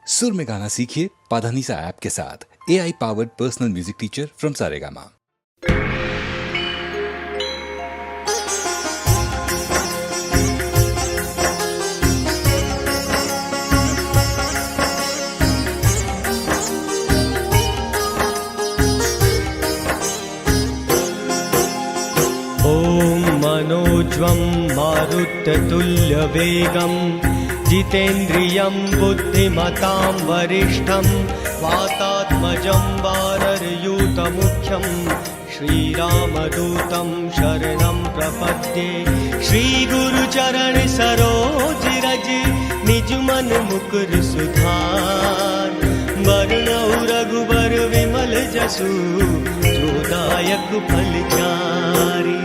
सुर में गाना सीखिए पाधानीसा ऐप के साथ। AI powered personal music teacher from Saregama. ॐ मनोज्वं मारुततुल्यवेगं जितेन्द्रियं बुद्धिमतां वरिष्ठं वातात्मजं वानरयूतमुख्यं श्रीरामदूतं शरणं प्रपद्ये। श्रीगुरुचरण सरोज रज निजमन मुकुर सुधार। वर्णौ रघुबर विमल जसु जोदायक फलचारी।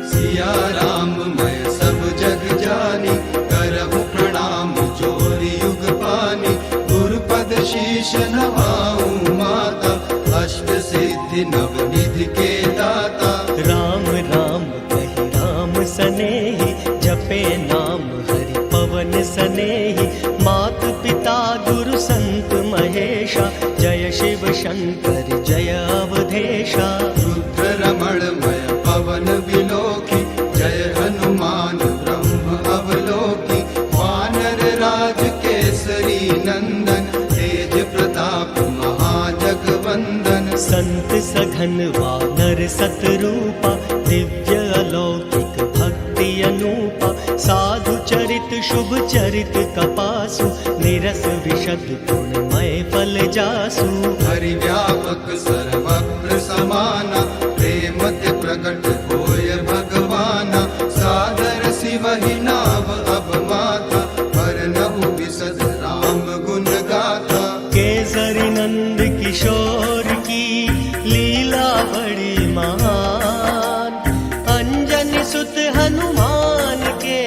सिया राम मैं सब जग जानी, करहु प्रणाम जोरि युग पानी। गुरुपद शीश नवाऊं माता, अष्ट सिद्धि नवनिधि के दाता। राम राम कहि राम सनेहि, जपे नाम हरि पवन सनेहि। मात पिता गुरु संत महेशा, जय शिव शंकर जय अवधेशा। रुद्र रमण मय पवन विलोकी, जय हनुमान ब्रह्म अवलोकी। वानर राज केसरी नंदन, तेज प्रताप महाजगवंदन। संत सघन वानर सतरूपा, दिव्य अलौकिक भक्ति अनूपा। साधु चरित शुभ चरित कपासु, निरस विशद गुणमय फल जासु। हरि व्यापक सर्वत्र समाना, प्रेम ते प्रकट होय भगवाना। सादर शिवहि नाम अब माता, वरनहु विशद राम गुण गाथा। केसरी नंद किशोर की लीला बड़ी महान। अंजनी सुत हनुमान के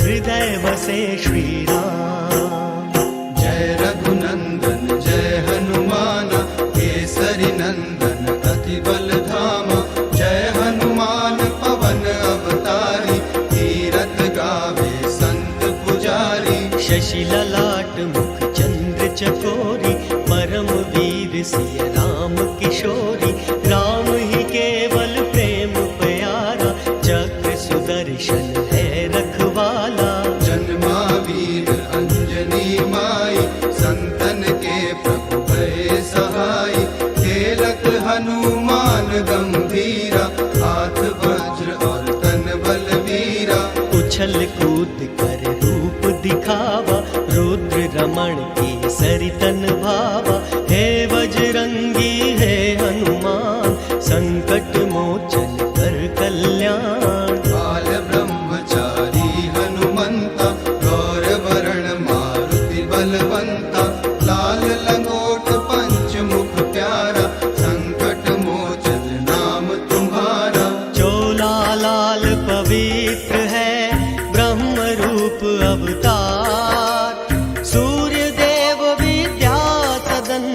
हृदय बसे श्री राम। जय रघुनंदन जय हनुमान, केसरी नंदन अति बल धामा। जय हनुमान पवन अवतारी, तीरथ गावे संत पुजारी। शशि ललाट मुख चंद्र चकोरी, परम वीर सिय राम किशोरी। राम ही केवल प्रेम प्यारा, चक्र सुदर्शन है रखवाला। जन्मा वीर अंजनी माई, संतन के प्रभु भय सहाय। खेलत हनुमान गंभीरा, हाथ वज्र और तन बलवीरा। उछल कूद कर रूप दिखावा, रुद्र रमण के सरितन भावा। हे बजरंगी है हनुमान, संकट मोचन कर कल्याण। बाल ब्रह्मचारी हनुमंता, गौर वरण मारुति बलवंता। लाल लंगोट पंच मुख प्यारा, संकट मोचन नाम तुम्हारा। चोला लाल पवित्र है ब्रह्म रूप अवतार। सूर्य देव विद्या सदन,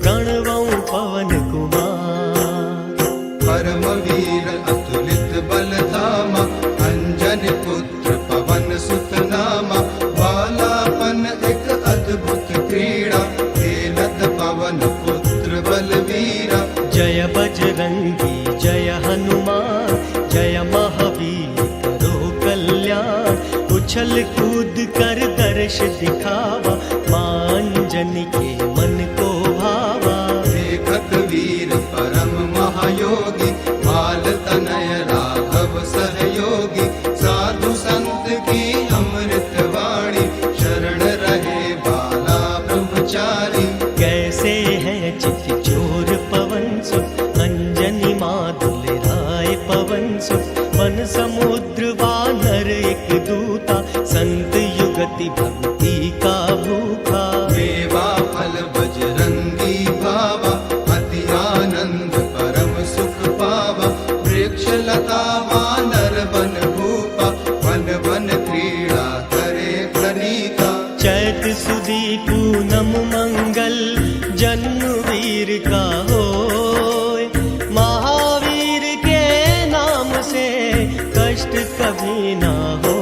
प्रणवं पवन कुमार। परम वीर अतुलित बल धामा, अंजन पुत्र पवन सुत नामा। बालापन एक अद्भुत क्रीड़ा, खेलत पवन पुत्र बलवीरा। जय बजरंगी जय हनुमान, जय महावीर करो कल्याण। उछल कूद कर दर्श दिखावा, मां अंजनी के मन को भावा। देखत वीर परम महायोगी, बाल तनय राघव सहयोगी। साधु संत की अमृत वाणी, शरण रहे बाला ब्रह्मचारी। कैसे है चित चोर पवन सुत, अंजनी माधुल राय पवन सुत। वन समुद्र वानर एक दूता, संत युगति भक्ति का भूखा। मेवा फल बजरंगी भावा, अति आनंद परम सुख पावा। वृक्ष लता वानर बन भूपा, वन वन क्रीड़ा करे प्रणीता। चैत सुदी पूनम मंगल, जन्म वीर का होय। महावीर के नाम से कष्ट कभी ना हो।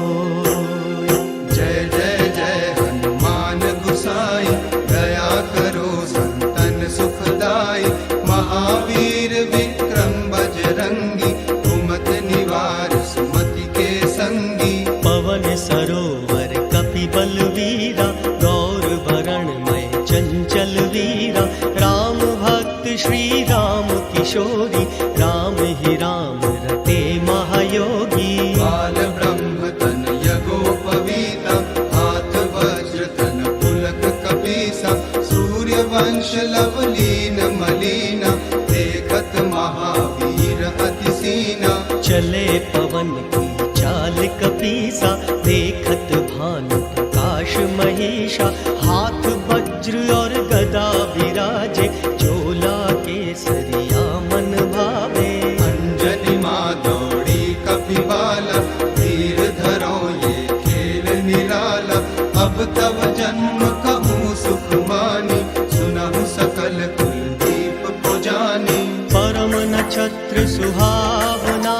जय जय जय हनुमान गुसाई, दया करो संतन सुखदाई। महावीर विक्रम बजरंगी कुमत निवार सुमति के संगी। पवन सरोवर कपि बलवीरा गौर भरण में चंचल वीरा। राम भक्त श्री राम किशोरी राम ही राम रटे महायोगी। बाल ब्रह्म तन यगोपवीता हाथ वज्र तन पुलक कपीसा। सूर्य वंश लवलीन मलीना देखत महावीर अति सीना। चले पवन की चाल कपीसा देखत भानु प्रकाश महेशा। हाथ वज्र और गदा विराजे चोला केसरिया मन भावे। अंजनी माँ दौड़ी कपिबाला धीर धरो ये खेल निराला। अब तब जन्म कहूँ सुख मानी सुनहु सकल कुलदीप पुजानी। परम नक्षत्र सुहावना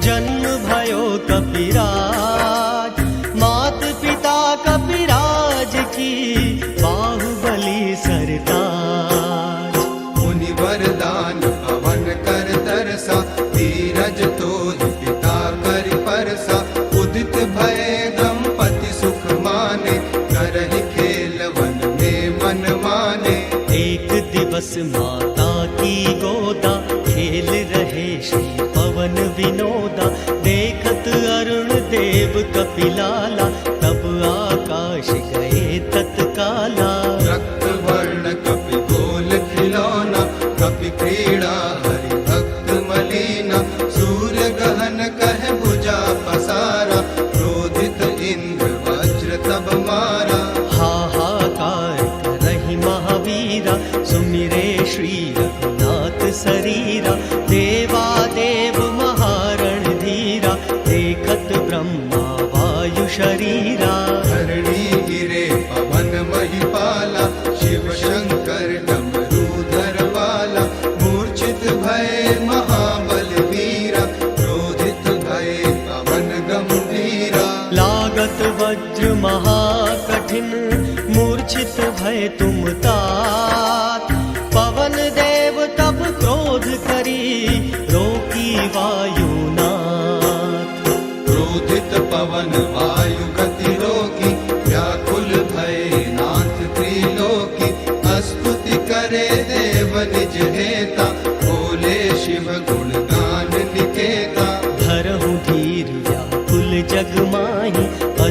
जन्म भयो कपिराज। मात पिता कपिराज की बाहुबली सरताज। मुनि वरदान पवन कर दरसा धीरज तो पिता कर परसा। उदित भय दंपति सुख माने करहि खेल वन में मन माने। एक दिवस माता की गोदा खेल रहे श्री पवन विनोदा। देखत अरुण देव कपिलाला तब आकाश गए तत्काला। रक्त वर्ण कपि गोल खिलौना कपि क्रीड़ा हरि भक्त मलीना। सूर्य गहन कह भुजा पसारा क्रोधित इंद्र वज्र तब मारा। हाहाकार करहि महावीरा सुमिरे श्री रघुनाथ शरीरा। देवा देव महारण धीरा देखत ब्रह्मा वायु शरीरा। धरणी गिरे पवन महिपाला शिव शंकर डमरूधर बाला। मूर्छित भय महाबल वीरा क्रोधित भय पवन गंभीरा। लागत वज्र महाकठिन मूर्छित भय तुम तात। पवन देव तब क्रोध करी रोकी वायुनाथ। क्रोधित पवन वायु गति रोकी व्याकुल भय नाथ त्रिलोकी। स्तुति करे देव निज हेता बोले शिव गुण गान निकेता। धरहु धीर व्याकुल जग माही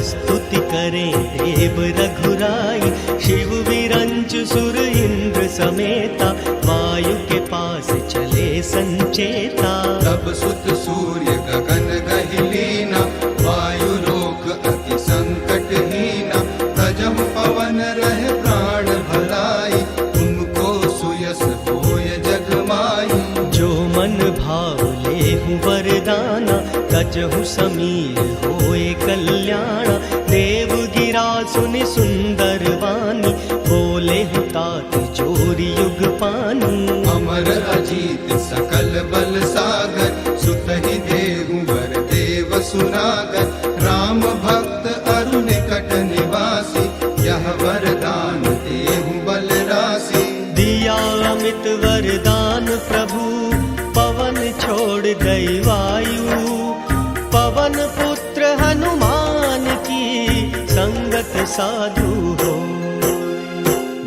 स्तुति करें देव रघुराई। शिव विरंच सुर इंद्र समेता वायु के पास चले संचेता। तब सुत सूर्य गगन गहिलीना वायु लोक अति संकट हीना। तजहु पवन रह प्राण भलाई तुमको सुयस होय जग माई। जो मन भाव लेहु वरदाना कजहु समीर होए कल्याणा। देव गिरा सुनि सुंदर वाणी बोले तात जोरी युग पानी। अमर अजीत सकल बल सागर सुत ही देहु वर देव सुनागर। राम भक्त अरु निकट निवासी यह वरदान देहु बल राशि। दिया अमित वरदान प्रभु पवन छोड़ गई वायु। पवन पुत्र हनुमान की संगत साधु हो।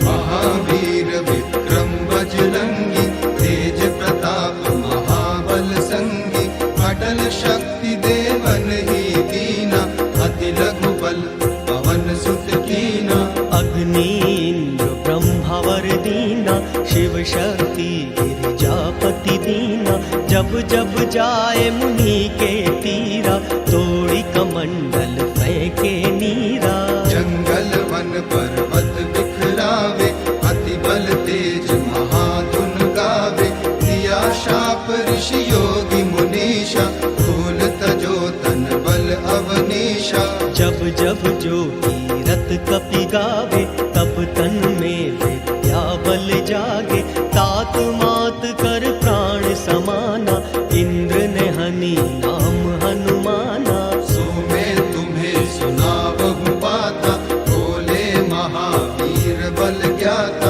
महावीर विक्रम बजरंगी तेज प्रताप महाबल संगी। अटल शक्ति देवन ही दीना अति लघु बल पवन सुत कीना। अग्नि इंद्र ब्रह्मावर दीना शिव शक्ति गिरिजापति दीना। जब जब जाए मुनि के तीरा तोड़ी कमंडल फेंके नीरा। जंगल वन पर्वत बिखरावे अति बल तेज महाधुन गावे। दिया शाप ऋषि योगी मुनीषा भूल तजो तन बल अवनीशा। जब जब जो कीरत कपि गावे तब तन में विद्या बल जागे। तात मात कर प्राण समाना इंद्र ने हनि नाम हनुमाना। सो मैं तुम्हें सुनावहु बाता बोले महावीर बल ज्ञाता।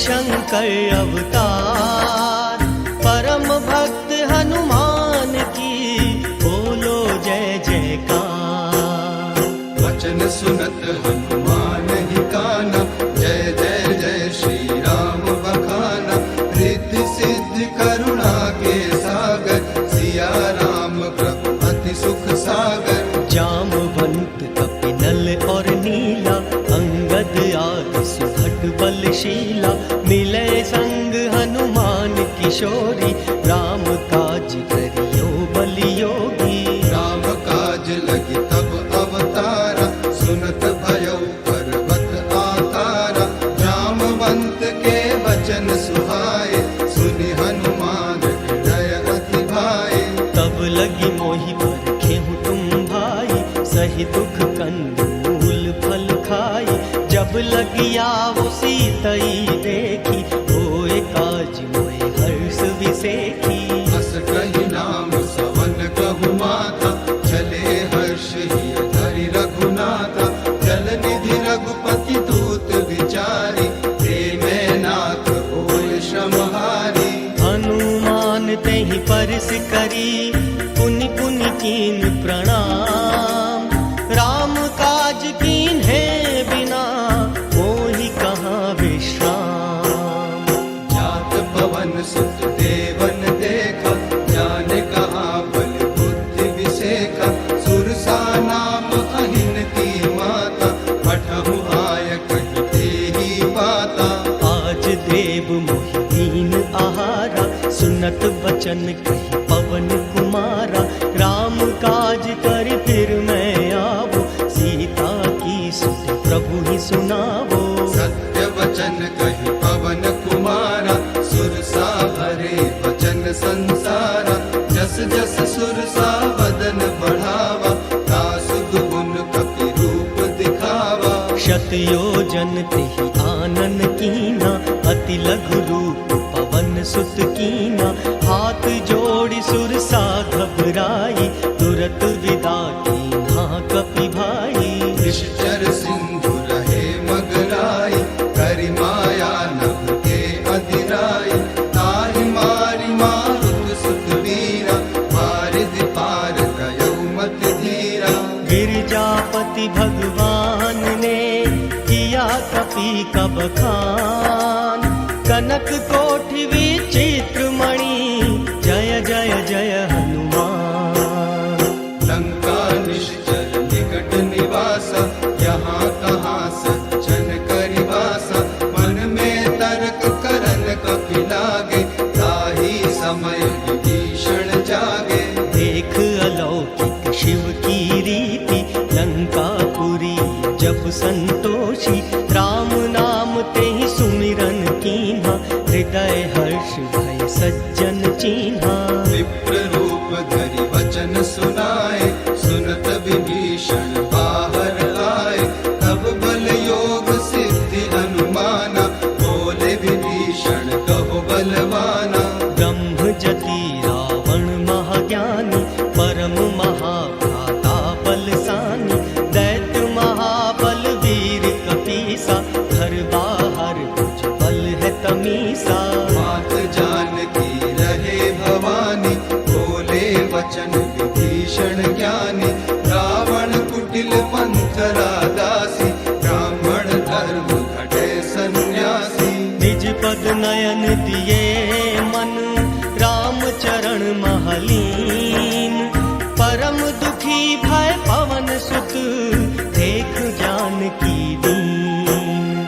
शंकर अवतार, परम भक्त हनुमान की बोलो जय जयकार। वचन सुनत हनुमान ही काना, जय जय जय श्री राम बखाना। रिद्धि सिद्धि करुणा के सागर, सिया राम प्रभु अति सुख सागर। जामवंत कपिनल और नीला, अंगद आदि सुभट बलशीला। मिले संग हनुमान किशोरी, राम काज करियो बलियोगी। राम काज लगी तब अवतारा, सुनत भयो पर्वत आकारा। जामवंत के वचन सुहाए, सुनि हनुमान हृदय अति भाए। तब लगी मोहि पर खेहूँ तुम भाई, सही दुख कंदूल फल खाई। जब लगी आवो सीतई देखी, होए काज मोए हर्ष विसेखी। हस कहि नाम सवन कहु माता, चले हर्ष हिय धरि रघुनाथा। जल निधि रघुपति दूत विचारी, प्रेमै नाथ होय श्रमहारी। हनुमान तेहि परस करी, पुनि पुनि कीन प्रणाम। राम काज कीन्हे बिना, मोहि कहाँ विश्राम। जात पवन सुत देवन देखा, जाने कहाँ बल बुद्धि विसेखा। सुरसा नाम अहिन की माता, पठहु आय कहि तेहि बाता। आज देव मोहि दीन आहारा, सुनत बचन कहि पवन कुमारा। राम काज कर फिर मैं आवो, सीता की सुध प्रभु ही सुनावो। सत्य वचन कहि पवन कुमारा, सुरसा भरे वचन संसारा। जस जस सुरसा वदन बढ़ावा, तासु दुगुन कपि रूप दिखावा। शतयोजन तेहि आनन कीना, अति लघु रूप पवन सुत कीना। हाथ जोड़ि सुरसा घबराई, तुरत विदा कीन्हा कपि भाई। निश्चर सिंधु रहे मगराई, करि माया नभ के अधिराई। ताहि मारि मारुत सुत वीरा, वारिधि पार गयौ मति धीरा। गिरजापति भगवान ने किया कपि का बखान। कनक कोटि विचित्र मणि, जय जय जय हनुमान। लंका निश्चर निकट निवासा, यहाँ कहाँ सज्जन करि वासा। मन में तर्क करन कपि लागे, ताहि समय विभीषण जागे। देख अलौकिक शिव की रीति, लंकापुरी जब संतोषी। राम नाम तेहि सुमिरन कीन्हा, हृदय हर्ष भय सज्जन चीन्हा। विप्र रूप धरि वचन सुनाए, सुनत विभीषण बाहर आए। तब बल योग सिद्धि हनुमाना, बोले विभीषण कहो बलवाना। ब्रह्म जति रावण महाज्ञानी, परम महाभ्राता बलसानी। दैत्य महाबल वीर कपीसा, घर बाहर कुछ बल है तमीसा। मात जानकी रहे भवानी, बोले वचन विभीषण ज्ञानी। रावण कुटिल पंथ रादासी, ब्राह्मण धर्म घटे सन्यासी। निज पद नयन दिए मन, राम चरण महलीन। परम दुखी भय पवन सुत, देख जानकी दीन।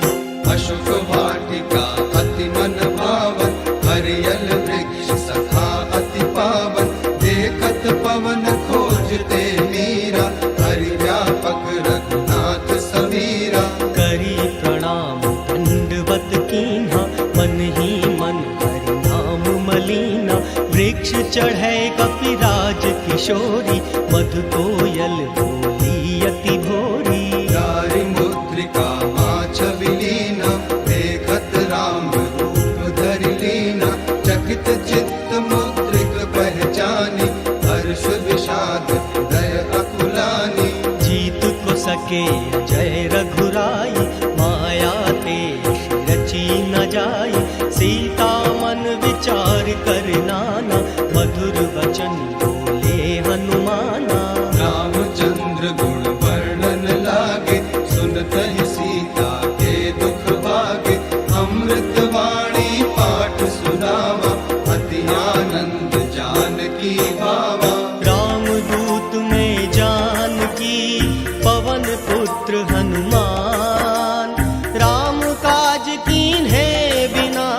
अशुभ वाटिका अति मन भावन, हरियल वृक्ष सखा अति पावन। देखत पवन खोजते मीरा, हरि व्यापक रघुनाथ समीरा। करी प्रणाम दंडवत कीन्हा, मन ही मन हरि नाम मलीना। वृक्ष चढ़े कपिराज किशोरी, मधु कोयल बोली अति भोरी। जारि मुद्रिका माछ विलीना, देखत राम रूप धरि लीना। चकित चित्त मुद्रिक पहचानी, हर्ष विषाद हृदय अकुलानी। जीत को सके जय रघुराई, माया ते रची न जाई। नाना, मधुर वचन बोले हनुमाना। रामचंद्र गुण वर्णन लागे, सुनत ही सीता के दुख भागे। अमृत वाणी पाठ सुनावा, अति आनंद जानकी भावा। रामदूत में जानकी, पवन पुत्र हनुमान। राम काज कीन्हे बिना,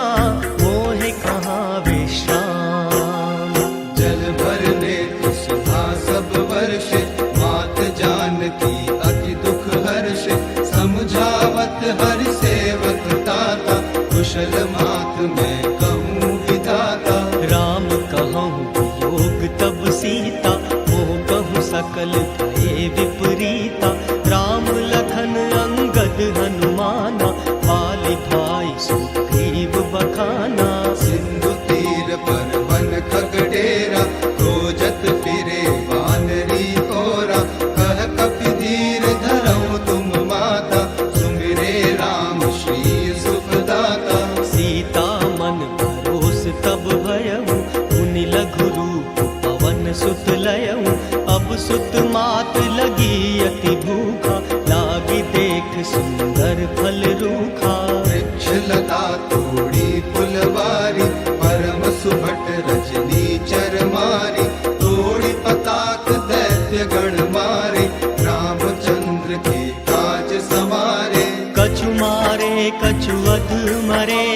मोहे कहाँ विश्राम। जल भरने सुधा सब वर्षे, मात जानकी अति दुख हर्षे। समझावत हरि सेवक ताता, कुशल मात मैं कहूँ विधाता। राम कहूँ वियोग तब सीता, मोह कहूँ सकल भये विपरीता। राम लखन अंगद हनुमाना, पाली भाई सुग्रीव बखाना। सिंधु तीर पर वन खगडेरा, खोजत फिरे वानरी कोरा। कह कपि धीर धरऊं तुम माता, सुमिरे राम श्री सुखदाता। सीता मन भरोस तब भयऊ, मुनि लघु रूप पवन सुत लयऊ। अब सुत मात लगी अति भूखा, लागी देख सुंदर फल रूखा। वृक्ष लता तोड़ी फुलवारी, परम सुभट रजनी चर मारी। तोड़ी पताक दैत्य गण मारे, रामचंद्र के काज सवारे। कछु मारे कछु अध मरे,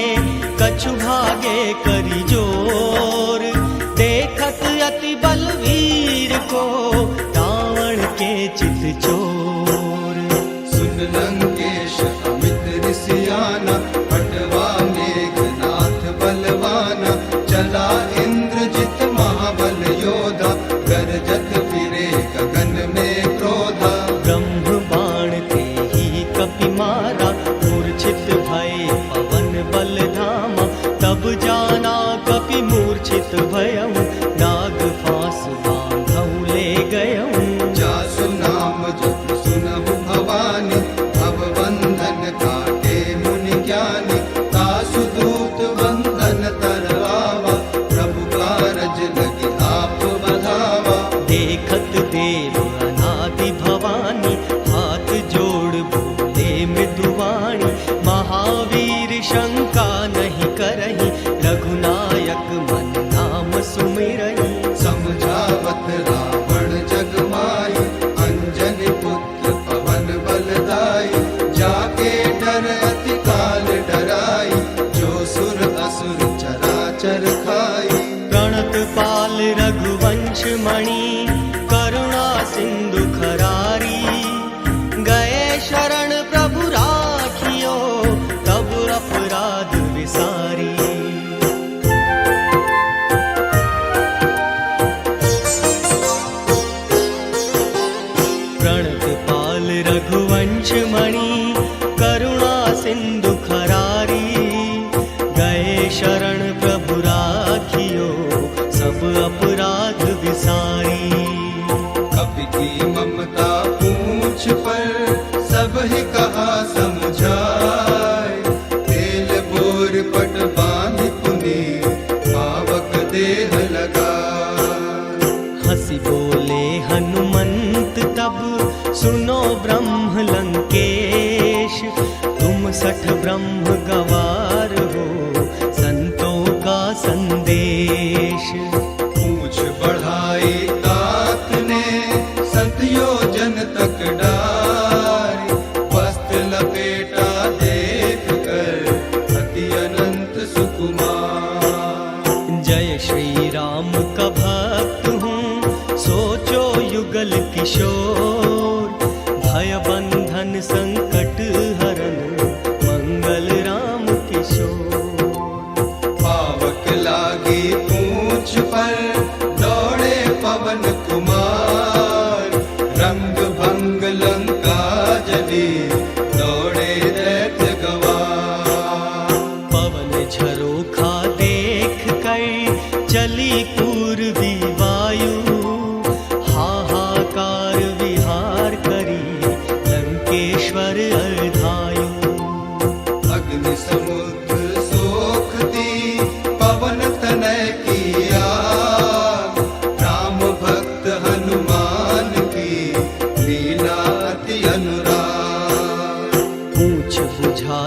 कछु भागे करी जोर। देखत अति बलवीर को, रावण के चित चोर। सुन लंकेश अमित ऋषियाना, पटवा मेघनाथ बलवाना। चला इंद्रजित महाबल योधा, गरजत फिरे गगन में क्रोधा। ब्रह्म बाण ते ही कपि मारा, मूर्छित भये पवन बल धामा। तब जाना कपि मूर्छित भयऊ, नाग फांस बांधऊ ले गयऊ। जासु नाम जप सुनहु भवानी, भव बंधन काटे मुनि ज्ञानी। तासु दूत बंधन तरवावा, प्रभु कारज लगी आप बधावा। देखत देव अनादि भवानी, हाथ जोड़ बोले मृदुवाणी। महावीर शंका नहीं करही, रघुनायक मन नाम सुमिरही। समझावत रावण जग माई, अंजनी पुत्र पवन बलदाई। जाके डर अति काल डराई, जो सुर असुर चराचर खाई। प्रणत पाल रघुवंश मणि, करुणा सिंधु खरारी। गए शरण प्रभु राखियो, तब अपराध विसारी। प्रणत पाल रघुवंश मणि, करुणा सिंधु खरारी। गए शरण प्रभु राखियो, सब अपराध विसारी। कपि की ममता पूछ पर, सब ही कहा समझाए। तेल बोर पट बांध पुनी, पावक देह लगा। हंसी बोले हनुमंत तब, सुनो ब्रह्म लंकेश। तुम 60 ब्रह्म गवार हो, संतों का संदेश। पूछ बढ़ाई तात ने, 7 योजन तक डारी। वस्त्र लपेटा देख कर, अति अनंत सुकुमार। जय श्री राम का भक्त हूँ, सोचो युगल किशोर। भय बंधन संकट हरन, मंगल राम किशोर। पावक लागी पूछ पर, दौड़े पवन कुमार। रंग भंग लंका जली, दौड़े दैत्य गवार। पवन झरोखा देख कर, चली पूर्वी वायु। हाहाकार विहार करी, लंकेश्वर अर्धायु। अग्नि समुद्र सोखती, पवन तनय की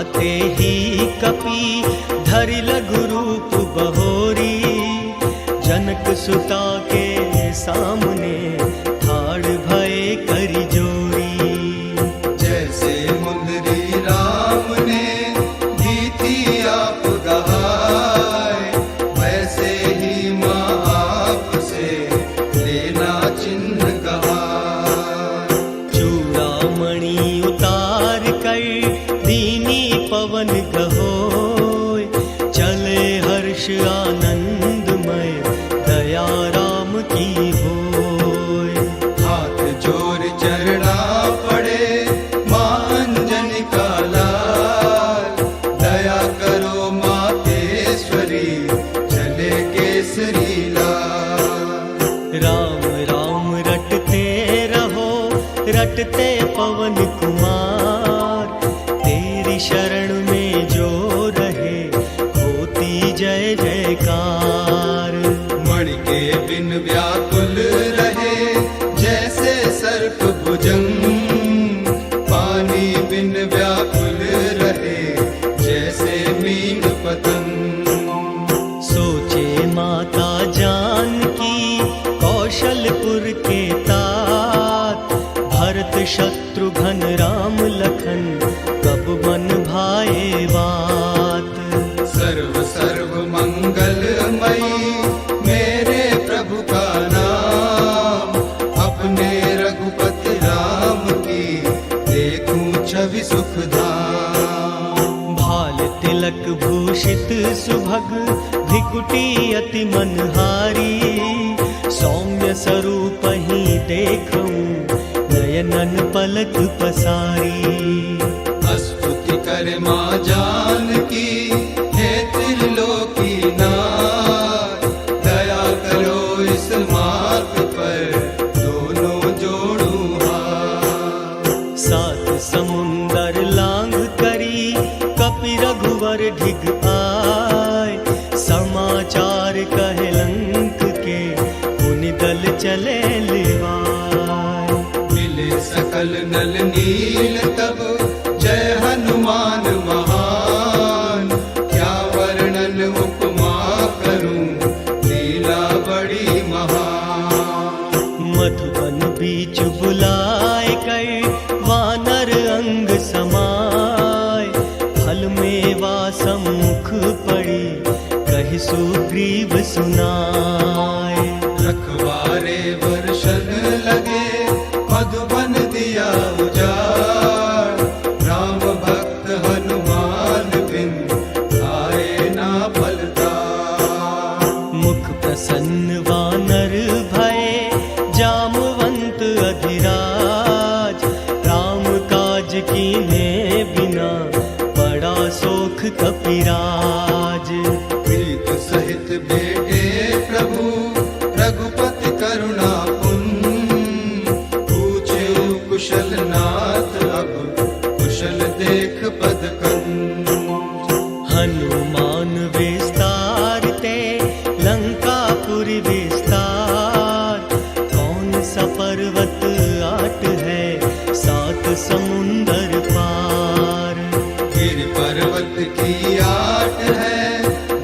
आते ही कपि धरि लघु रूप बहोरी, जनक सुता के सामने ठाड़ भय करि जोरी। जैसे मुंदरी राम ने दी थी आप गहाय, वैसे ही माँ आपसे लेना चिन्ह कहाय। चूड़ामणि उतार कर दीनी पवन कहोय, चले हर्ष आनंदमय दया राम की होय। हाथ जोर चरणा पड़े माँ अंजनी का लाल, दया करो मातेश्वरी चले केसरी लाल। राम राम रटते रहो रटते पवन कुमार, तेरी शरण में जो रहे होती जय जयकार। मणि के बिन व्याकुल रहे जैसे सर्प भुजंग, पानी बिन व्याकुल रहे जैसे मीन पतंग। सोचे माता जानकी कौशलपुर के तात, भरत शत्रुघ्न राम लखन कब मन भाए बात। सर्व सर्व मंगलमयी मेरे प्रभु का नाम, अपने रघुपति राम की देखूं छवि सुख धाम। भाल तिलक भूषित सुभग भृकुटी अति मनहारी, सौम्य स्वरूप ही देखूं नयनन पलक पसारी। स्तुति करे माँ जानकी हे त्रिलोकी नाथ, दया करो इस मार्ग पर दोनों जोड़ूं हाथ। सात समुंदर लांघ करी कपि रघुवर ढिग आय, समाचार कहे लंक के पुनि दल चले लिवाय। मिले सकल नल नील तब जय हनुमान महान, क्या वर्णन उपमा करूं लीला बड़ी महान। मधुबन बीच बुलाए कर वानर अंग समाय, फल मेवा सम्मुख पड़ी कहि सुग्रीव सुनाय। रखवारे वर्षन लगे मधुबन दिया उजाड़, राम भक्त हनुमान बिन आए ना फलदार। मुख प्रसन्न वानर भय जामवंत अधिराज, राम काज कीने बिना बड़ा शोक कपिराज। प्रीत सहित बेटे प्रभु रघुपति करुणा पुन, पूछे कुशल नाथ अब कुशल देख पद कंद। हनुमान विस्तार ते लंकापुर विस्तार, कौन सा पर्वत आट है सात समुंदर पार। गिर पर्वत की आट है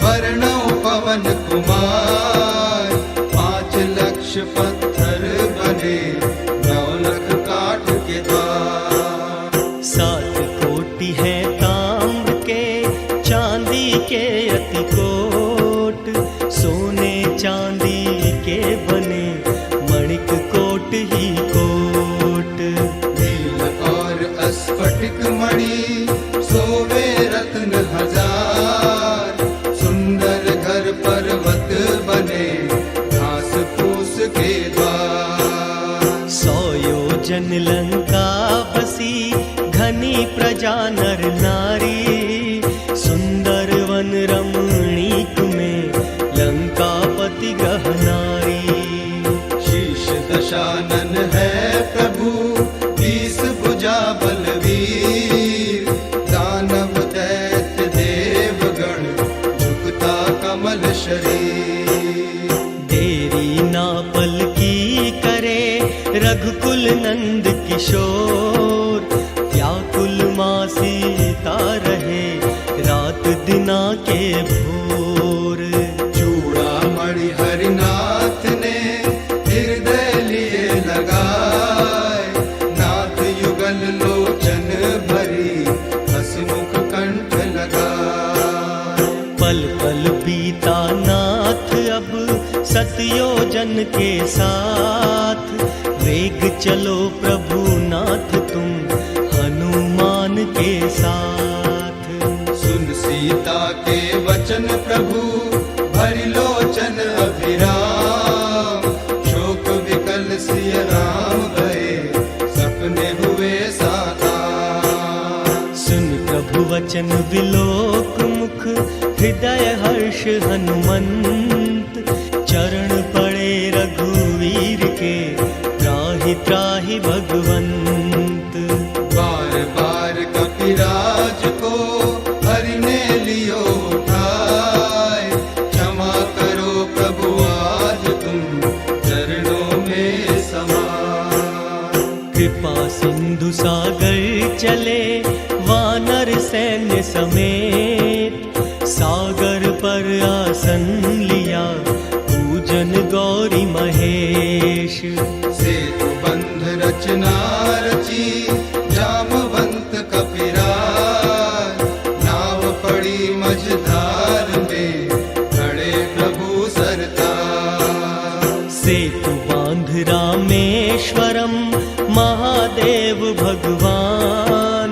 वर्णो पवन कुमार, 5 लक्ष पत्थर बने 9 लख काठ के द्वार। 7 कोटि है ताम्र के चांदी के अति कोट, सोने चांदी के बने मणिक कोट ही कोट। नील और स्फटिक मणि सोवे रत्न हजार, सुंदर घर पर्वत बने घास फूस के द्वार। 100 योजन लंका बसी घनी प्रजा नर नारी, सुंदर वन रमणीक में लंकापति ग्रह नारी। शीश दशानन है प्रभु 20 भुजा बलवीर, दानव दैत्य देवगण झुकता कमल शरीर। देरी ना पल की करे रघुकुल नंद किशोर, व्याकुल माँ सीता रहे योजन के साथ, वेग चलो प्रभु नाथ तुम हनुमान के साथ। सुन सीता के वचन प्रभु भरि लोचन अभिराम, शोक विकल सिय राम भये सपने हुए साकार। सुन प्रभु वचन विलोक मुख, हृदय हर्ष हनुमंत, चरण पड़े रघुवीर के त्राहि त्राहि भगवंत। बार बार कपिराज को हरि ने लियो उठाए, क्षमा करो प्रभु आज तुम चरणों में समाए। कृपा सिंधु सागर चले वानर सैन्य समेत, सागर पर आसन लिया पूजन गौरी महेश। सेतु बंध रचना रची जामवंत कपिराज, नाव पड़ी मझधार में खड़े प्रभु सरताज। सेतु बांध रामेश्वरम महादेव भगवान,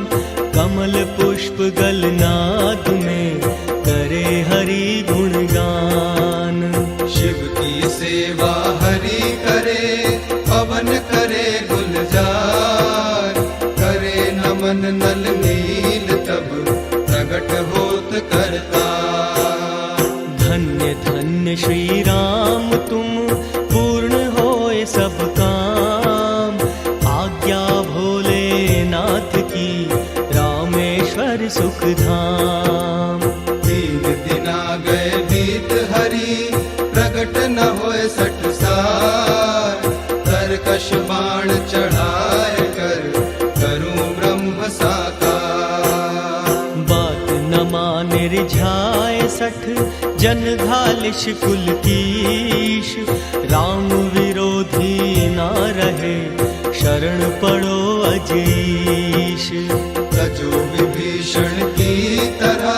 कमल पुष्प गलनाद में करे हरि गुणगान। शिव की सेवा हरि करे, पवन करे गुलजार, करे नमन नल नील तब प्रगट होत करता। धन्य धन्य श्री राम तुम पूर्ण होए सब काम, आज्ञा भोलेनाथ की रामेश्वर सुख धाम। 3 दिन आ गए बीत हरि, प्रगट न होए 60 साल, तरकश बाण चढ़ाए कर करूं ब्रह्म साकार। बात न माने रिझाए 60 जन घालिश कुलकीश, राम विरोधी ना रहे शरण पड़ो अजीश। तजो विभीषण की तरह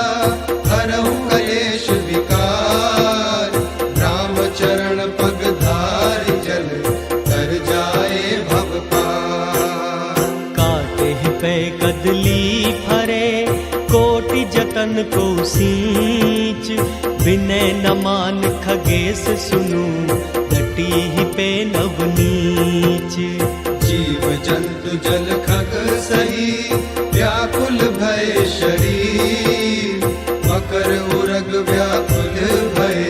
हरहु कलेश विकार, रामचरण पग धारि जल कर जाए भव पार। काटे पे कदली फरे कोटि जतन को सींच, विनय न मान खगेश सुनु घटी ही पे नवनीच। जीव जंतु जल खग सही व्याकुल भय शरीर, मकर उरग व्याकुल भय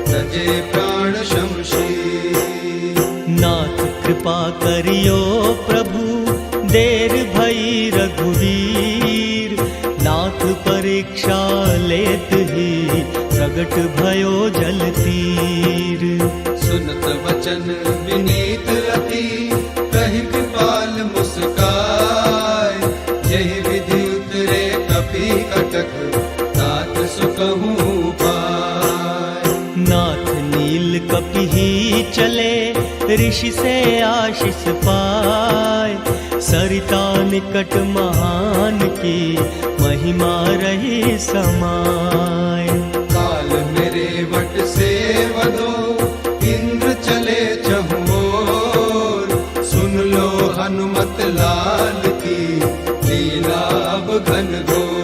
तजे प्राण शमशीर। नाथ कृपा करियो प्रभु देर भई रघुवीर, नाथ परीक्षा लेत ही प्रगट भयो जल तीर। सुनत वचन विनीत अति, कहि कृपाल मुस्काय, यही विधि उतरे कपि कटक तात सुकहूँ पाय। नाथ नील कपि ही चले ऋषि से आशीष पाए, सरिता निकट महान की महिमा रही समाय। काल मेरे वट से वधो इंद्र चले चहुओर, सुन लो हनुमत लाल की लीला अब घनघोर।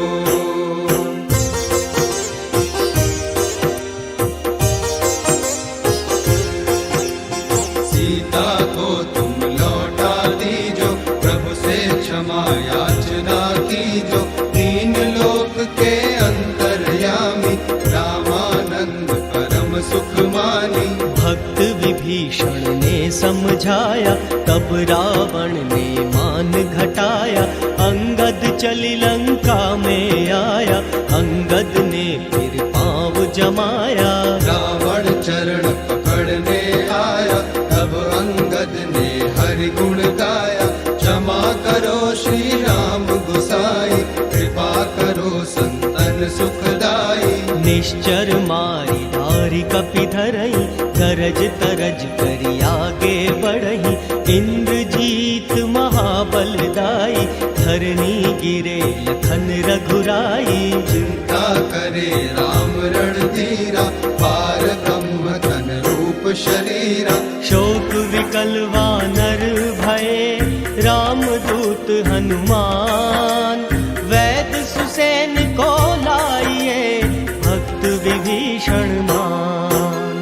सीता को तुम लौटा दीजो, प्रभु से क्षमा याचना कीजो, 3 लोक के अंतर्यामी रामानंद परम सुख मानी। भक्त विभीषण ने समझाया, तब रावण ने मान घटाया, अंगद चली लंका में आया, अंगद ने फिर पाँव जमाया। रावण चरण पकड़ने आया, तब अंगद ने हरि गुण गाया, क्षमा करो श्री राम गोसाई, कृपा करो संतन सुखदाई। निश्चर मारी धारी कपि धरई, गरज तरज करी आगे बढ़ही, इंद्रजीत महाबलदाई, धरनी गिरे लखन रघुराई। चिंता करे राम रणधीरा, पार ब्रह्म तन रूप शरीरा। शोक विकल वानर भये रामदूत हनुमान, वैद सुसेन को लाइए भक्त विभीषण मान।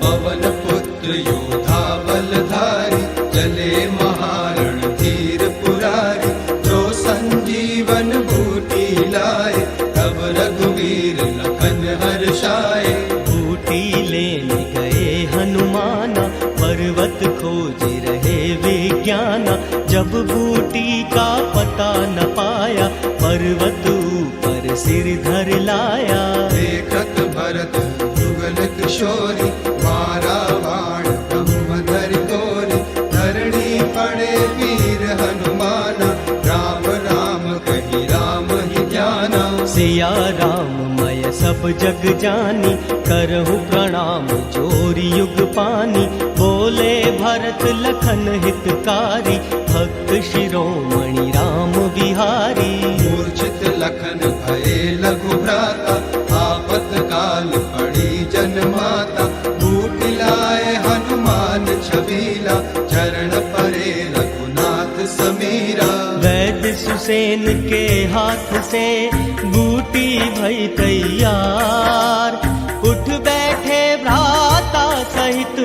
पवन पुत्र योधा बलधारी, चले महारण धीर पुरारी। जो संजीवन बूटी लाए, तब रघुवीर लखन हर्षाए। बूटी लेने गए हनुमाना, पर्वत खोज रहे विज्ञाना। जब बूटी का पता न पाया, पर्वत ऊपर सिर धर लाया। देखत भरत जुगल किशोरी, मारा बाण ब्रह्मधर गोरी। धरणी पड़े वीर हनुमाना, राम राम कही राम ही ध्याना। सिया राम मैं सब जग जानी, करहु प्रणाम जोरी युग पानी। बोले भरत लखन हितकारी, भक्त शिरोमणि राम बिहारी। मूर्छित लखन भये लघु भ्राता, आपत काल पड़ी जन्माता। बूट लाए हनुमान छबीला, चरण परे रघुनाथ समीरा। वैद सुसेन के हाथ से बूटी भई तैयार, उठ बैठे भ्राता सहित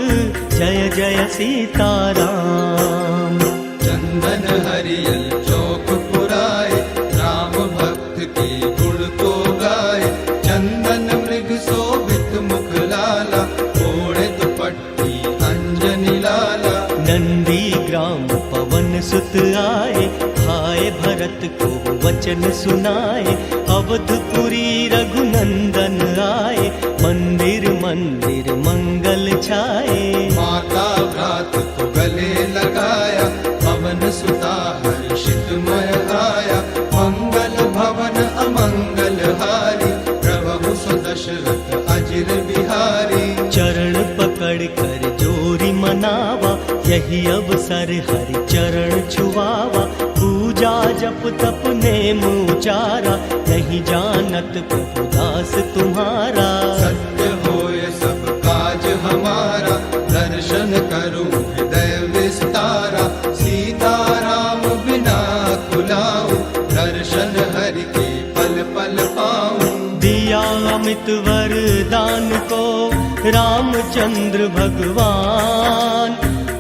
जय जय सीताराम। चंदन हरियल चौक पुराए, राम भक्त के गुण को गाए। चंदन मृग शोभित मुख लाला, ओढ़े दुपट्टी अंजनी लाला। नंदी ग्राम पवन सुत आए, भाई भरत को वचन सुनाए। अवधपुरी रघुनंदन आए, मंदिर मंदिर मंगल छाए। माता भ्रात को गले लगाया, पवन सुता हर्षित मय आया। मंगल भवन अमंगल हारी, प्रभु सुदशरथ अजिर बिहारी। चरण पकड़ कर जोरी मनावा, यही अवसर हरि चरण छुआवा। पूजा जप तप नेम उचारा, नहीं जानत प्रभु दास तुम्हारा। सत्य होय सब काज हमारा, दर्शन करूं हृदय विस्तारा। सीता राम बिना कुलाऊं, दर्शन हरि के पल पल पाऊं। दिया अमित वरदान को रामचंद्र भगवान,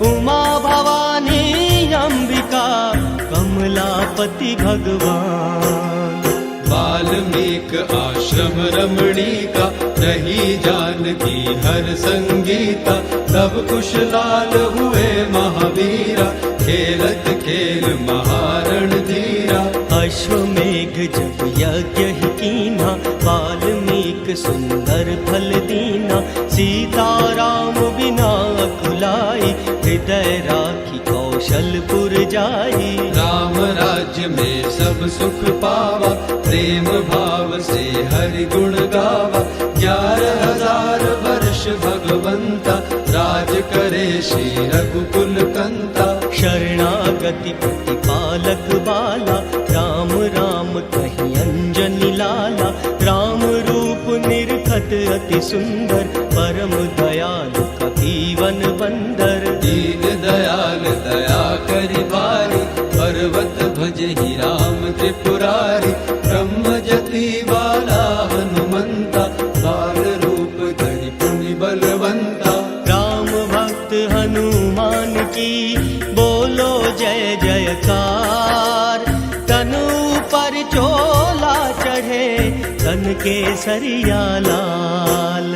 उमा भवानी अंबिका कमलापति भगवान। वाल्मीकि आश्रम रमणीका, रही जानकी हर संगीता। तब कुशलाल हुए महावीरा, खेलत खेल महारण धीरा। अश्वमेघ जब यज्ञ ही कीन्हा, वाल्मीकि सुंदर फल दीना। सीता राम बिना अकुलाई, हृदय राखी कौशलपुर जाई। राम राज्य में सब सुख पावा, प्रेम भाव से हरि गुण गावा। 11,000 वर्ष भगवंता, राज करे श्री रघुकुल कंता। शरणागति प्रतिपालक बाला, राम राम कहीं अंजनी लाला। राम रूप निरखत अति सुंदर, परम दयालु कपीवन बंदर। दीन दयाल दया करि भारी, पर्वत भजहि राम त्रिपुरारी। ब्रह्म जति वाला हनुमंता, बाल रूप धरि पुनि बलवंता। राम भक्त हनुमान की बोलो जय जयकार। तनु पर चोला चढ़े, तन के सरिया लाल।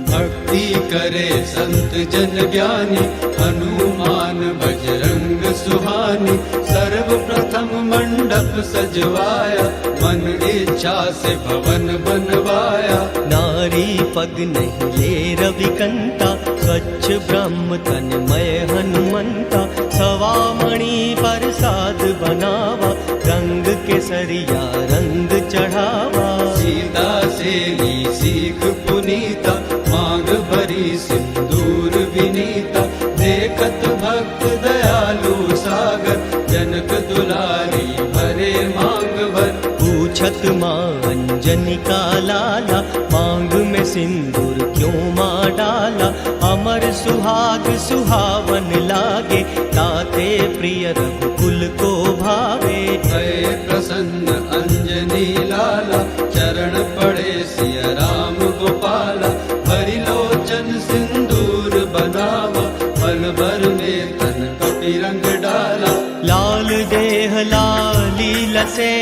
भक्ति करे संत जन ज्ञानी, हनुमान बजरंग सुहानी। सर्वप्रथम मंडप सजवाया, मन इच्छा से भवन बनवाया। नारी पग नहीं ले रविकंता, स्वच्छ ब्रह्म तन्मय हनुमंता। सवा मणि प्रसाद बनावा, रंग केसरिया रंग चढ़ावा। सीता से ली सीख पुनीता, मांग भरी सिंदूर विनीता। देखत भक्त दयालु सागर, जनक दुलारी भरे मांग भर। पूछत माँ अंजनी का लाला, मांग में सिंदूर क्यों माँ डाला। अमर सुहाग सुहावन लागे, ताते प्रिय रघुकुल को भावे। भय प्रसन्न अंजनी लाला, चरण पड़े सिया राम गोपाला। हरि लोचन सिंदूर बनावा, पल भर में तन कपि रंग डाला। लाल देह लाली लसे,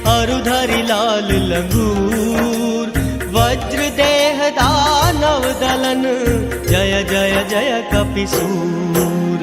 अरुधरि लाल लंगूर। वज्र देह दानव दलन, जय जय जय कपिसूर।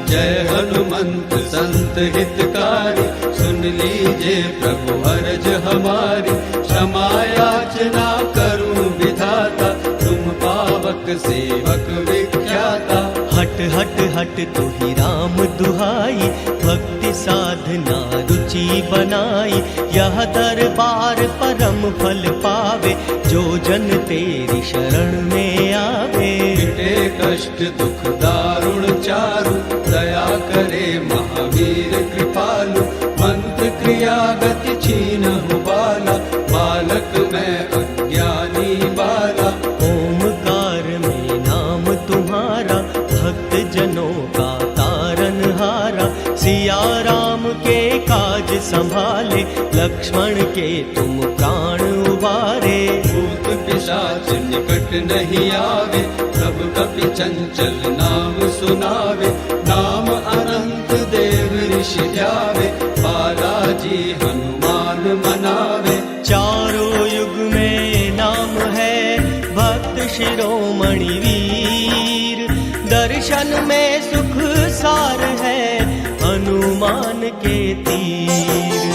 जय हनुमंत संत हितकारी, सुन लीजिए प्रभु हरज हमारी। क्षमा याचना करूं विधाता, तुम पावक सेवक विख्याता। हट हट हट तू ही राम दुहाई, भक्ति साधना रुचि बनाई। यह दरबार परम फल पावे, जो जन तेरी शरण में आवे। मिटे कष्ट दुख दारुण चारु, दया करे महावीर कृपालु। मंत्र क्रिया गति छीनहु बाला, बालक मैं अज्ञानी बाला। ओमकार में नाम तुम्हारा, भक्त जनों का तारनहारा। सिया राम के काज संभाले, लक्ष्मण के तुम प्राण उबारे। भूत पिशाच निकट नहीं आवे, प्रभु कपि चंचल नाम सुनावे। नाम अनंत देव ऋषि जावे, बालाजी हनुमान मनावे। चारों युग में नाम है, भक्त शिरोमणि वीर। दर्शन में सुख सार है, हनुमान के तीर।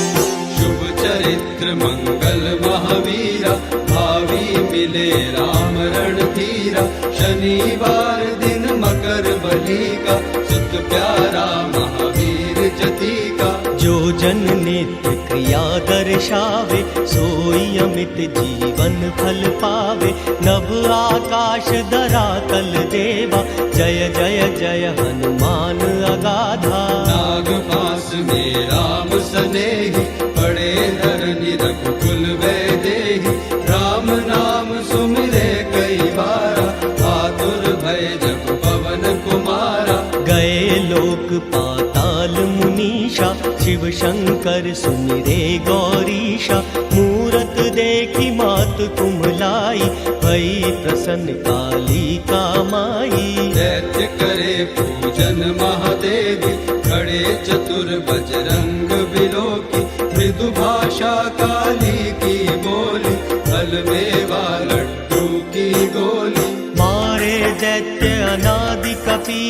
शुभ चरित्र मंगल महावीरा, भावी मिले राम रणधीरा। शनिवार दिन मकर बली का, सुत प्यारा महावीर जती का। जो जन नित्य क्रिया दर्शावे, सोई अमित जीवन फल पावे। नभ आकाश धरातल देवा, जय जय जय हनुमान अगाधा। नाग पास में राम सनेही, पड़े धरनी रघुकुल वैदेही। राम नाम सुमिरे कई बारा, आतुर भय जग पवन कुमारा। गए लोक पाताल मुनीषा, शिव शंकर सुमिरे गौरीशा। मूरत देखी मात कुम्हलाई, भई प्रसन्न काली का माई। दैत्य करे पूजन महादेवी, खड़े चतुर बजरंग बिलोकी। मृदु भाषा काली की बोली, फल मेवा लड्डू की गोली। मारे दैत्य अनादि कपि,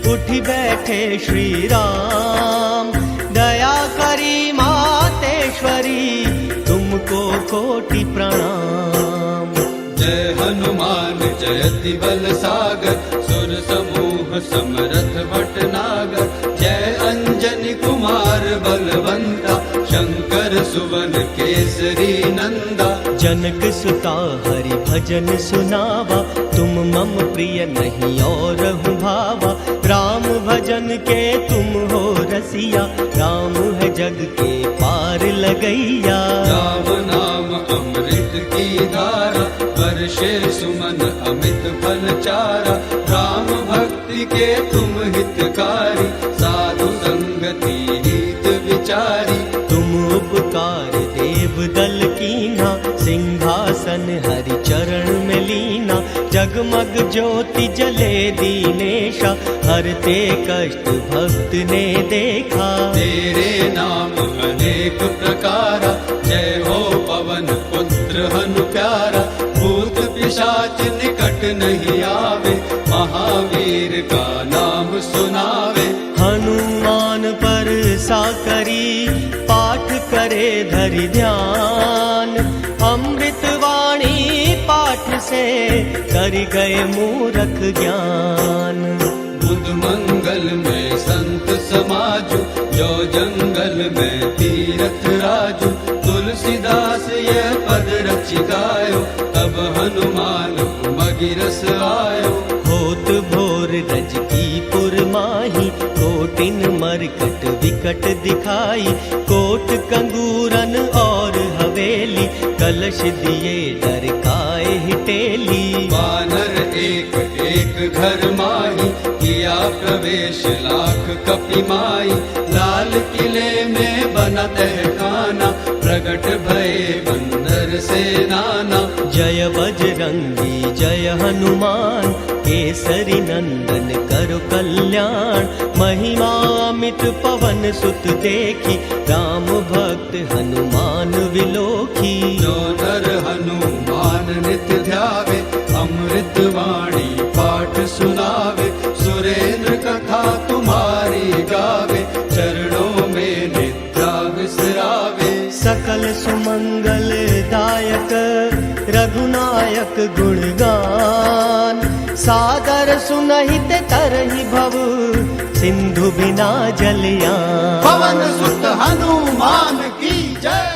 उठ बैठे श्री राम। दया करी मातेश्वरी, तुमको कोटि प्रणाम। जय हनुमान जयति बल सागर, सुर समूह समरथ भटनागर। जय अंजनी कुमार बलवंता, शंकर सुवन केसरी नंदा। जनक सुता हरि भजन सुनावा, तुम मम प्रिय नहीं और भावा। राम भजन के तुम हो रसिया, राम है जग के पार लगैया। राम नाम अमृत की धारा, वर्षे सुमन अमित फल चारा। राम भक्ति के तुम हितकारी, साधु संगति रीत विचारी। तुम उपकार देव दल कीन्हा, सिंहासन हरि चरण में लीना। जगमग ज्योति जले दीनेशा, हरते कष्ट भक्त ने देखा। तेरे नाम अनेक प्रकारा, जय हो पवन पुत्र हनु प्यारा। भूत पिशाच निकट नहीं आवे, महावीर का नाम सुनावे। हनुमान पर साकरी, पाठ करे धरि ध्यान। अमृत वाणी पाठ से, कर गए मूरख ज्ञान। बुध मंगल में संत समाजु, जो जंगल में तीरथ राजू। तुलसीदास ये पद रचि गायो, तब हनुमान मगिरस आयो। होत भोर रज की पुरमाही, कोटिन मरकट विकट दिखाई। कोट कंगूरन और हवेली, कलश दिए डर काए हिटेली। वानर एक एक घर माही, किया प्रवेश लाख कपि माई। लाल किले में बना तहखाना, प्रगट भये बंदर सेनाना। जय बजरंगी जय हनुमान, केसरी नंदन करो कल्याण। महिमा अमित पवन सुत देखी, राम भक्त हनुमान विलोकी। जो नर हनुमान नित्य ध्यावे, अमृत वाणी पाठ सुनावे। सुरेंद्र कथा तुम्हारी गावे, चरणों में निद्रा विसरावे। सकल सुमंगल दायक रघुनायक गुणगान, सादर सुनहित तरहि भव, सिंधु बिना जलियान। पवन सुत हनुमान की जय।